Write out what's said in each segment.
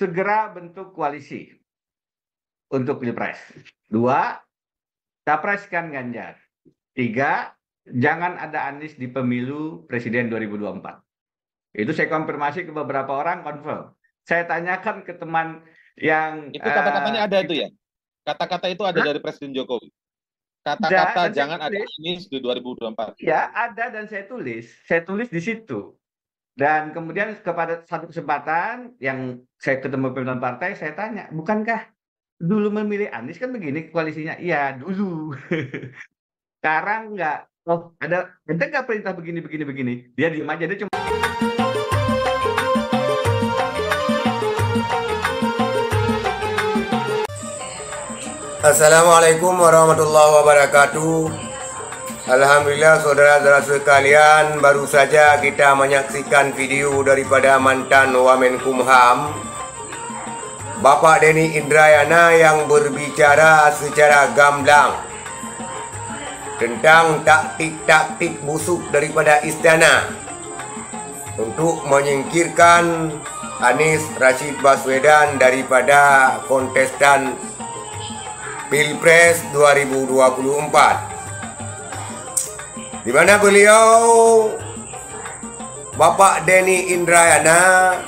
segera bentuk koalisi untuk Pilpres. 2, capreskan Ganjar. 3, jangan ada Anies di pemilu Presiden 2024. Itu saya konfirmasi ke beberapa orang, confirm. Saya tanyakan ke teman yang... Itu kata-katanya ada itu ya? Kata-kata itu ada dari Presiden Jokowi? Kata-kata jangan ada Anies di 2024? Ya, ada dan saya tulis. Saya tulis di situ. Dan kemudian kepada satu kesempatan yang saya ketemu pimpinan partai, saya tanya, bukankah dulu memilih Anies kan begini koalisinya? Iya, dulu. Sekarang enggak. Oh, ada nggak perintah begini? Dia diam aja, dia cuma... Assalamualaikum warahmatullahi wabarakatuh. Alhamdulillah saudara-saudara sekalian, baru saja kita menyaksikan video daripada mantan Wamenkumham Bapak Denny Indrayana yang berbicara secara gamblang tentang taktik-taktik busuk daripada istana untuk menyingkirkan Anies Rashid Baswedan daripada kontestan Pilpres 2024, di mana beliau Bapak Denny Indrayana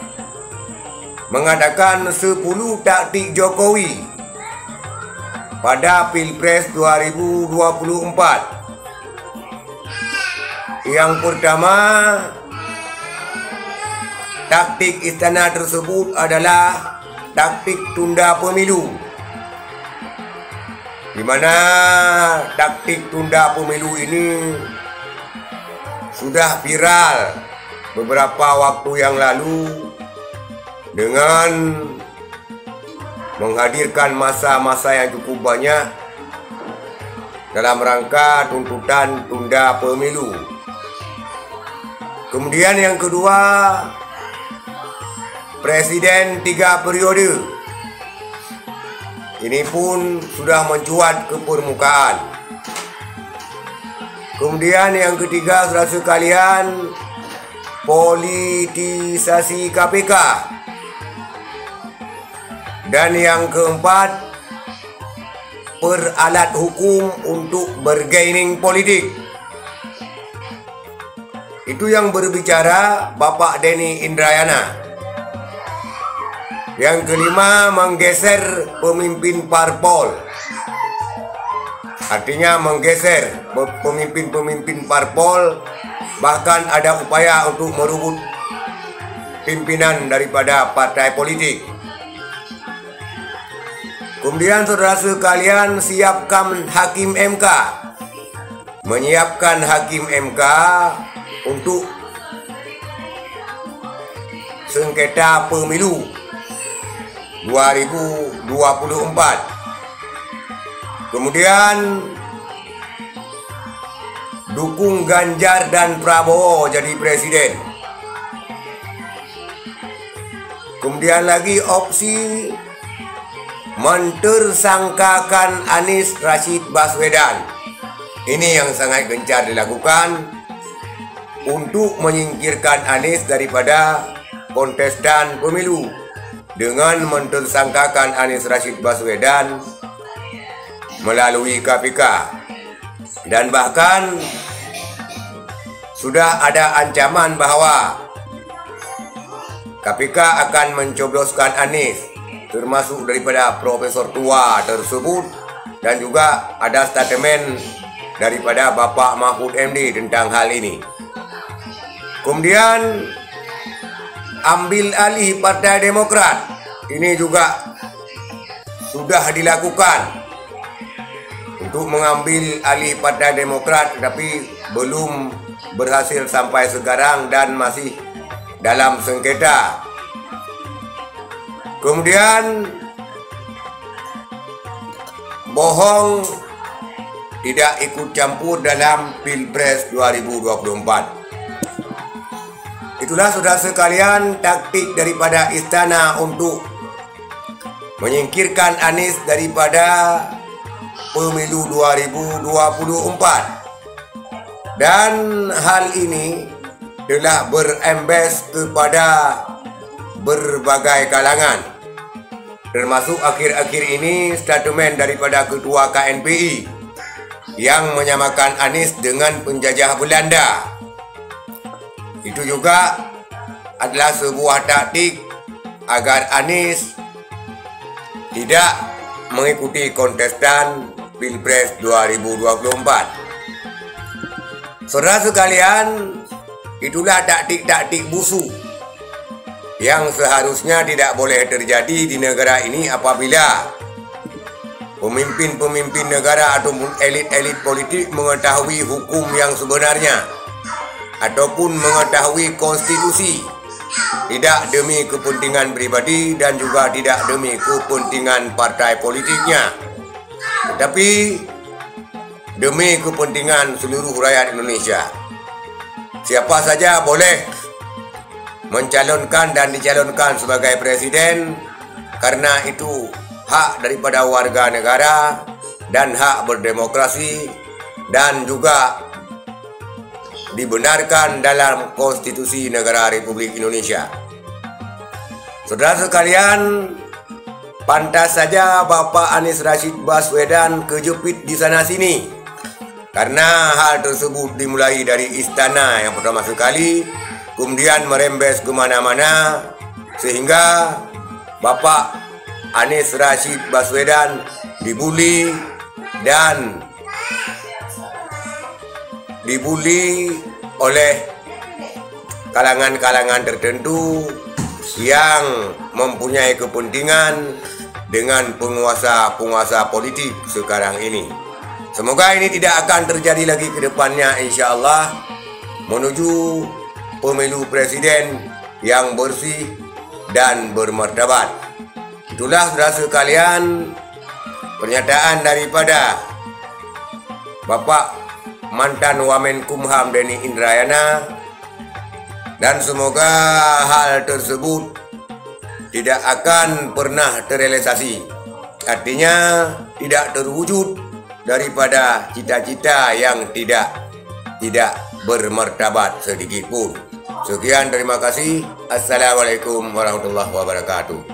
mengadakan 10 taktik Jokowi pada Pilpres 2024. Yang pertama, taktik istana tersebut adalah taktik tunda pemilu, di mana taktik tunda pemilu ini sudah viral beberapa waktu yang lalu dengan menghadirkan masa-masa yang cukup banyak dalam rangka tuntutan tunda pemilu. Kemudian yang kedua, Presiden 3 periode. Ini pun sudah mencuat ke permukaan. Kemudian yang ketiga, saudara sekalian, politisasi KPK. Dan yang keempat, peralat hukum untuk bergaining politik. Itu yang berbicara Bapak Denny Indrayana. Yang kelima, menggeser pemimpin parpol. Artinya menggeser pemimpin-pemimpin parpol, bahkan ada upaya untuk merebut pimpinan daripada partai politik. Kemudian saudara sekalian, siapkan hakim MK. Menyiapkan hakim MK untuk sengketa pemilu 2024. Kemudian dukung Ganjar dan Prabowo jadi presiden. Kemudian lagi opsi mentersangkakan Anies Rashid Baswedan. Ini yang sangat gencar dilakukan untuk menyingkirkan Anies daripada kontestan pemilu dengan mentersangkakan Anies Rashid Baswedan melalui KPK. Dan bahkan sudah ada ancaman bahwa KPK akan mencobloskan Anies, termasuk daripada profesor tua tersebut, dan juga ada statement daripada Bapak Mahfud MD tentang hal ini. Kemudian ambil alih Partai Demokrat, ini juga sudah dilakukan untuk mengambil alih Partai Demokrat, tapi belum berhasil sampai sekarang dan masih dalam sengketa. Kemudian bohong tidak ikut campur dalam Pilpres 2024. Itulah saudara sekalian taktik daripada istana untuk menyingkirkan Anies daripada pemilu 2024. Dan hal ini telah berembes kepada berbagai kalangan. termasuk akhir-akhir ini statement daripada Ketua KNPI yang menyamakan Anies dengan penjajah Belanda. Itu juga adalah sebuah taktik agar Anies tidak mengikuti kontestan Pilpres 2024. Saudara sekalian, itulah taktik-taktik busuk yang seharusnya tidak boleh terjadi di negara ini apabila pemimpin-pemimpin negara ataupun elit-elit politik mengetahui hukum yang sebenarnya ataupun mengetahui konstitusi, tidak demi kepentingan pribadi dan juga tidak demi kepentingan partai politiknya, tetapi demi kepentingan seluruh rakyat Indonesia. Siapa saja boleh mencalonkan dan dicalonkan sebagai presiden karena itu hak daripada warga negara dan hak berdemokrasi dan juga dibenarkan dalam konstitusi negara Republik Indonesia. Saudara sekalian, pantas saja Bapak Anies Rashid Baswedan kejepit di sana sini karena hal tersebut dimulai dari istana yang pertama sekali, kemudian merembes kemana-mana sehingga Bapak Anies Rashid Baswedan dibully dan dibully oleh kalangan-kalangan tertentu yang mempunyai kepentingan dengan penguasa-penguasa politik sekarang ini. Semoga ini tidak akan terjadi lagi ke depannya, insya Allah, menuju pemilu presiden yang bersih dan bermartabat. Itulah saudara sekalian pernyataan daripada Bapak mantan Wamenkumham Denny Indrayana, dan semoga hal tersebut tidak akan pernah terrealisasi. Artinya tidak terwujud daripada cita-cita yang tidak bermartabat sedikit pun. Sekian, terima kasih. Assalamualaikum warahmatullahi wabarakatuh.